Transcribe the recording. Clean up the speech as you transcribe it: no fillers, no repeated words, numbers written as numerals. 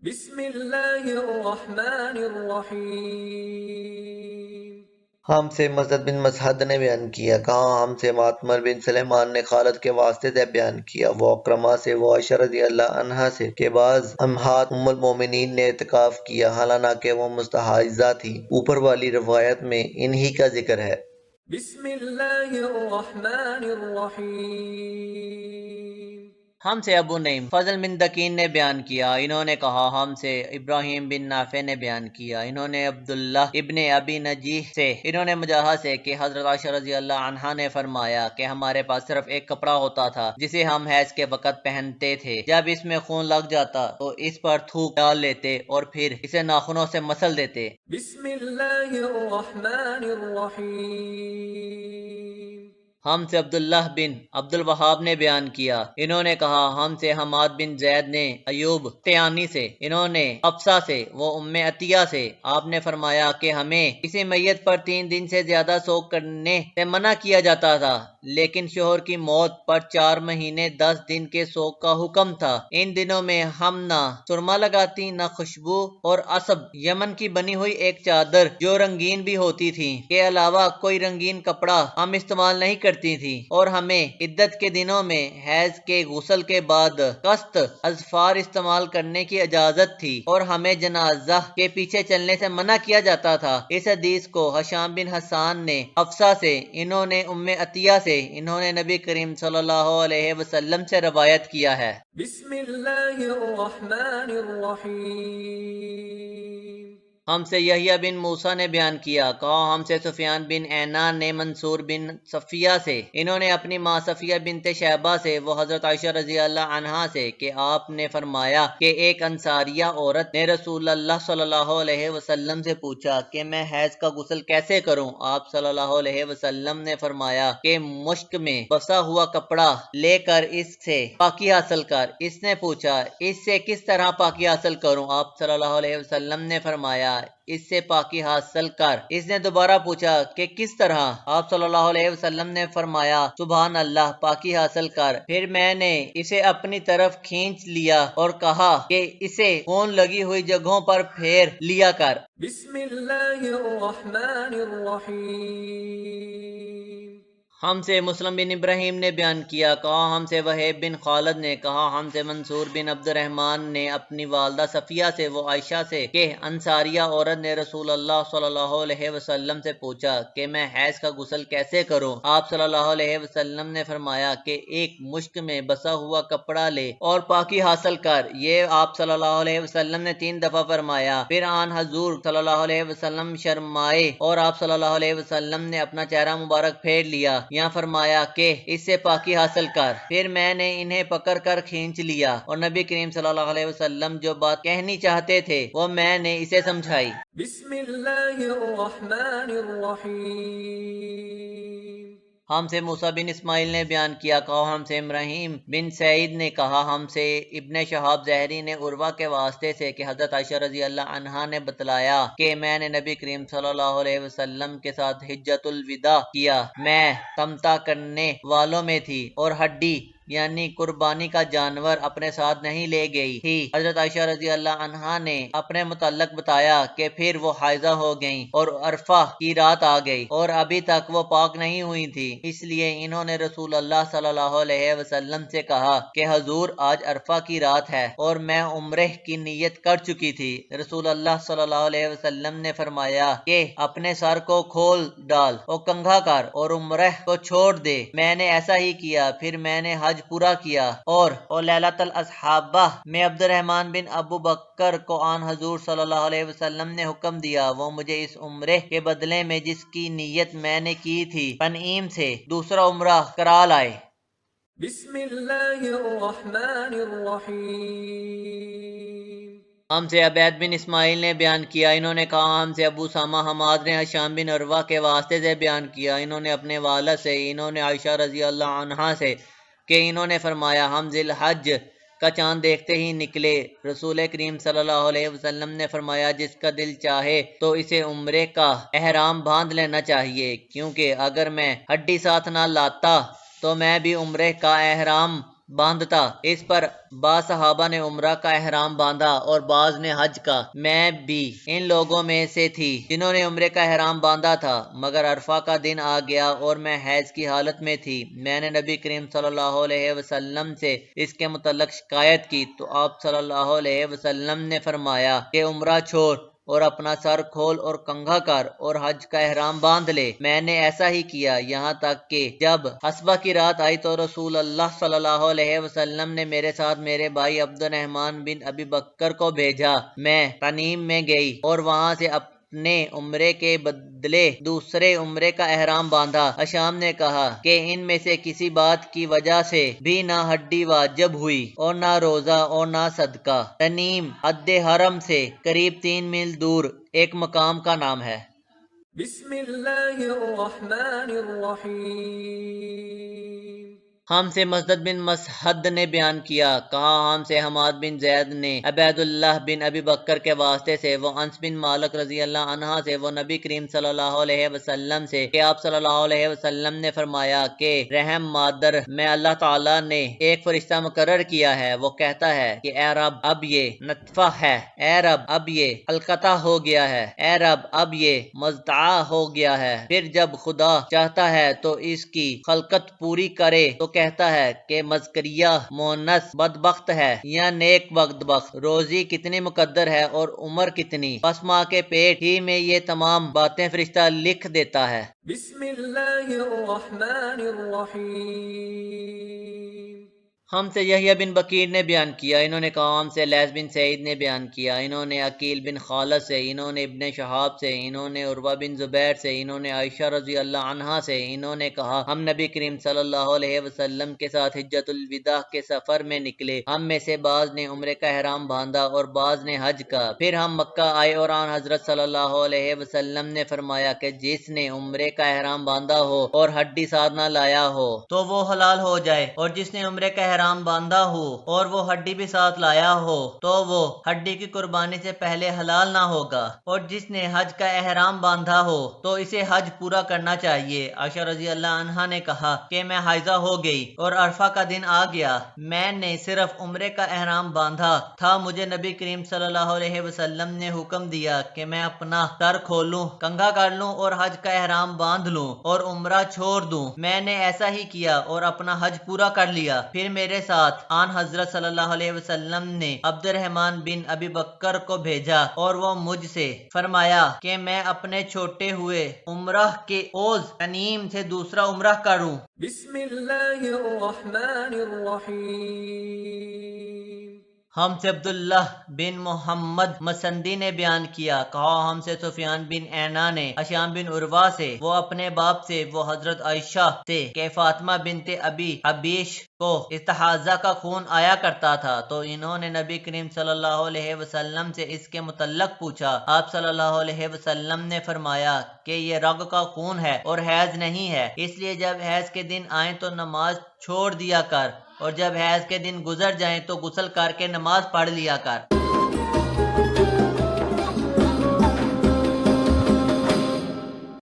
بسم اللہ الرحمن الرحیم۔ ہم سے مسعد بن مسعد نے بیان کیا، کہا ہم سے معتمر بن سلیمان نے خالد کے واسطے سے بیان کیا، وہ اکرمہ سے، وہ عائشہ رضی اللہ عنہا سے کہ بعض امہات ام المومنین نے اعتکاف کیا حالانکہ وہ مستحاضہ تھی۔ اوپر والی روایت میں انہی کا ذکر ہے۔ بسم اللہ الرحمن الرحیم۔ ہم سے ابو نعیم فضل بن دکین نے بیان کیا، انہوں نے کہا ہم سے ابراہیم بن نافع نے بیان کیا، انہوں نے عبداللہ ابن ابی نجیح سے، انہوں نے مجاہد سے کہ حضرت عائشہ رضی اللہ عنہا نے فرمایا کہ ہمارے پاس صرف ایک کپڑا ہوتا تھا جسے ہم حیض کے وقت پہنتے تھے، جب اس میں خون لگ جاتا تو اس پر تھوک ڈال لیتے اور پھر اسے ناخنوں سے مسل دیتے۔ بسم اللہ الرحمن الرحیم۔ ہم سے عبداللہ بن عبد الوہاب نے بیان کیا، انہوں نے کہا ہم سے حماد بن زید نے ایوب تیانی سے، انہوں نے حفصہ سے، وہ ام عطیہ سے، آپ نے فرمایا کہ ہمیں کسی میت پر 3 دن سے زیادہ سوگ کرنے سے منع کیا جاتا تھا، لیکن شوہر کی موت پر 4 مہینے 10 دن کے سوگ کا حکم تھا۔ ان دنوں میں ہم نہ سرما لگاتی نہ خوشبو اور عصب یمن کی بنی ہوئی ایک چادر جو رنگین بھی ہوتی تھی کے علاوہ کوئی رنگین کپڑا ہم استعمال نہیں کرتی تھی، اور ہمیں عدت کے دنوں میں حیض کے غسل کے بعد قسط اظفار استعمال کرنے کی اجازت تھی، اور ہمیں جنازہ کے پیچھے چلنے سے منع کیا جاتا تھا۔ اس حدیث کو ہشام بن حسان نے حفصہ سے، انہوں نے ام عطیہ سے، انہوں نے نبی کریم صلی اللہ علیہ وسلم سے روایت کیا ہے۔ بسم اللہ الرحمن الرحیم۔ ہم سے یحییٰ بن موسیٰ نے بیان کیا، کہا ہم سے سفیان بن عینان نے منصور بن صفیہ سے، انہوں نے اپنی ماں صفیہ بنت شیبہ سے، وہ حضرت عائشہ رضی اللہ عنہا سے کہ آپ نے فرمایا کہ ایک انصاریہ عورت نے رسول اللہ صلی اللہ علیہ وسلم سے پوچھا کہ میں حیض کا غسل کیسے کروں؟ آپ صلی اللہ علیہ وسلم نے فرمایا کہ مشک میں بسا ہوا کپڑا لے کر اس سے پاکی حاصل کر۔ اس نے پوچھا اس سے کس طرح پاکی حاصل کروں؟ آپ صلی اللہ علیہ وسلم نے فرمایا اس سے پاکی حاصل کر۔ اس نے دوبارہ پوچھا کہ کس طرح؟ آپ صلی اللہ علیہ وسلم نے فرمایا سبحان اللہ، پاکی حاصل کر۔ پھر میں نے اسے اپنی طرف کھینچ لیا اور کہا کہ اسے خون لگی ہوئی جگہوں پر پھیر لیا کر۔ بسم اللہ الرحمن الرحیم۔ ہم سے مسلم بن ابراہیم نے بیان کیا، کہا ہم سے وہیب بن خالد نے، کہا ہم سے منصور بن عبد الرحمن نے اپنی والدہ صفیہ سے، وہ عائشہ سے کہ انصاریہ عورت نے رسول اللہ صلی اللہ علیہ وسلم سے پوچھا کہ میں حیض کا غسل کیسے کروں؟ آپ صلی اللہ علیہ وسلم نے فرمایا کہ ایک مشک میں بسا ہوا کپڑا لے اور پاکی حاصل کر۔ یہ آپ صلی اللہ علیہ وسلم نے 3 دفعہ فرمایا۔ پھر آن حضور صلی اللہ علیہ وسلم شرمائے اور آپ صلی اللہ علیہ وسلم نے اپنا چہرہ مبارک پھیر لیا، یہاں فرمایا کہ اس سے پاکی حاصل کر۔ پھر میں نے انہیں پکڑ کر کھینچ لیا اور نبی کریم صلی اللہ علیہ وسلم جو بات کہنی چاہتے تھے وہ میں نے اسے سمجھائی۔ بسم اللہ الرحمن الرحیم۔ ہم سے موسیٰ بن اسماعیل نے بیان کیا، کہا ہم سے ابراہیم بن سعید نے، کہا ہم سے ابن شہاب زہری نے عروہ کے واسطے سے کہ حضرت عائشہ رضی اللہ عنہا نے بتلایا کہ میں نے نبی کریم صلی اللہ علیہ وسلم کے ساتھ حجۃ الوداع کیا، میں تمتع کرنے والوں میں تھی اور ہڈی یعنی قربانی کا جانور اپنے ساتھ نہیں لے گئی تھی۔ حضرت عائشہ رضی اللہ عنہا نے اپنے متعلق بتایا کہ پھر وہ حائضہ ہو گئیں اور عرفہ کی رات آ گئی اور ابھی تک وہ پاک نہیں ہوئی تھی، اس لیے انہوں نے رسول اللہ صلی اللہ علیہ وسلم سے کہا کہ حضور آج عرفہ کی رات ہے اور میں عمرہ کی نیت کر چکی تھی۔ رسول اللہ صلی اللہ علیہ وسلم نے فرمایا کہ اپنے سر کو کھول ڈال اور کنگھا کر اور عمرہ کو چھوڑ دے۔ میں نے ایسا ہی کیا، پھر میں نے حج پورا کیا اور لیلۃ الاصحابہ میں عبد الرحمن بن ابو بکر کو آن حضور صلی اللہ علیہ وسلم نے حکم دیا، وہ مجھے اس عمرے کے بدلے میں جس کی نیت میں نے کی تھی تنعیم سے دوسرا عمرہ کرا لائے۔ بسم اللہ الرحمن الرحیم۔ ہم سے عبید بن اسماعیل نے بیان کیا، انہوں نے کہا ہم سے ابو سامہ حماد نے ہشام بن عروہ کے واسطے سے بیان کیا، انہوں نے اپنے والد سے، انہوں نے عائشہ رضی اللہ عنہا سے کہ انہوں نے فرمایا ہم ذی الحج کا چاند دیکھتے ہی نکلے، رسول کریم صلی اللہ علیہ وسلم نے فرمایا جس کا دل چاہے تو اسے عمرے کا احرام باندھ لینا چاہیے، کیونکہ اگر میں ہڈی ساتھ نہ لاتا تو میں بھی عمرے کا احرام باندھتا۔ اس پر بعض صحابہ نے عمرہ کا احرام باندھا اور بعض نے حج کا۔ میں بھی ان لوگوں میں سے تھی جنہوں نے عمرے کا احرام باندھا تھا، مگر عرفہ کا دن آ گیا اور میں حیض کی حالت میں تھی۔ میں نے نبی کریم صلی اللہ علیہ وسلم سے اس کے متعلق شکایت کی تو آپ صلی اللہ علیہ وسلم نے فرمایا کہ عمرہ چھوڑ اور اپنا سر کھول اور کنگھا کر اور حج کا احرام باندھ لے۔ میں نے ایسا ہی کیا، یہاں تک کہ جب حسبہ کی رات آئی تو رسول اللہ صلی اللہ علیہ وسلم نے میرے ساتھ میرے بھائی عبد الرحمن بن ابی بکر کو بھیجا۔ میں تنعیم میں گئی اور وہاں سے اپنے عمرے کے بدلے دوسرے عمرے کا احرام باندھا۔ اشام نے کہا کہ ان میں سے کسی بات کی وجہ سے بھی نہ ہڈی واجب ہوئی اور نہ روزہ اور نہ صدقہ۔ تنعیم حد حرم سے قریب 3 میل دور ایک مقام کا نام ہے۔ بسم اللہ الرحمن الرحیم۔ ہم سے مسدد بن مسہد نے بیان کیا، کہا ہم سے حماد بن زید نے عبید اللہ بن ابی بکر کے واسطے سے، وہ انس بن مالک رضی اللہ عنہ سے، وہ نبی کریم صلی اللہ علیہ وسلم سے کہ آپ صلی اللہ علیہ وسلم نے فرمایا کہ رحم مادر میں اللہ تعالیٰ نے ایک فرشتہ مقرر کیا ہے، وہ کہتا ہے کہ اے رب اب یہ نطفہ ہے، اے رب اب یہ علقہ ہو گیا ہے، اے رب اب یہ مضطع ہو گیا ہے۔ پھر جب خدا چاہتا ہے تو اس کی خلقت پوری کرے تو کہتا ہے کہ مذکریہ مونس بدبخت ہے یا نیک بدبخت، روزی کتنی مقدر ہے اور عمر کتنی، پس ماں کے پیٹ ہی میں یہ تمام باتیں فرشتہ لکھ دیتا ہے۔ بسم اللہ الرحمن الرحیم۔ ہم سے یحییٰ بن بکیر نے بیان کیا، انہوں نے کہا ہم سے لیث بن سعید نے بیان کیا، انہوں نے عقیل بن خالد سے، انہوں نے ابن شہاب سے، انہوں نے عروہ بن زبیر سے، انہوں نے عائشہ رضی اللہ عنہا سے، انہوں نے کہا ہم نبی کریم صلی اللہ علیہ وسلم کے ساتھ حجۃ الوداع کے سفر میں نکلے، ہم میں سے بعض نے عمرے کا احرام باندھا اور بعض نے حج کا۔ پھر ہم مکہ آئے اور آن حضرت صلی اللہ علیہ وسلم نے فرمایا کہ جس نے عمرے کا احرام باندھا ہو اور ہڈی ساتھ نہ لایا ہو تو وہ حلال ہو جائے، اور جس نے عمرے کا احرام باندھا ہو اور وہ ہڈی بھی ساتھ لایا ہو تو وہ ہڈی کی قربانی سے پہلے حلال نہ ہوگا، اور جس نے حج کا احرام باندھا ہو تو اسے حج پورا کرنا چاہیے۔ عائشہ رضی اللہ عنہا نے کہا کہ میں حائضہ ہو گئی اور عرفہ کا دن آ گیا، میں نے صرف عمرے کا احرام باندھا تھا، مجھے نبی کریم صلی اللہ علیہ وسلم نے حکم دیا کہ میں اپنا سر کھولوں، کنگھا کر لوں اور حج کا احرام باندھ لوں اور عمرہ چھوڑ دوں۔ میں نے ایسا ہی کیا اور اپنا حج پورا کر لیا۔ پھر میرے ساتھ آن حضرت صلی اللہ علیہ وسلم نے عبد الرحمن بن ابی بکر کو بھیجا اور وہ مجھ سے فرمایا کہ میں اپنے چھوٹے ہوئے عمرہ کے عوض تنعیم سے دوسرا عمرہ کروں۔ بسم اللہ الرحمن الرحیم۔ ہم سے عبداللہ بن محمد مسندی نے بیان کیا، کہا ہم سے سفیان بن عیینہ نے اشام بن عروہ سے، وہ اپنے باپ سے، وہ حضرت عائشہ سے کہ فاطمہ بنت ابی حبیش کو استحاضہ کا خون آیا کرتا تھا تو انہوں نے نبی کریم صلی اللہ علیہ وسلم سے اس کے متعلق پوچھا۔ آپ صلی اللہ علیہ وسلم نے فرمایا کہ یہ رگ کا خون ہے اور حیض نہیں ہے، اس لیے جب حیض کے دن آئیں تو نماز چھوڑ دیا کر، اور جب حیض کے دن گزر جائیں تو غسل کر کے نماز پڑھ لیا کر۔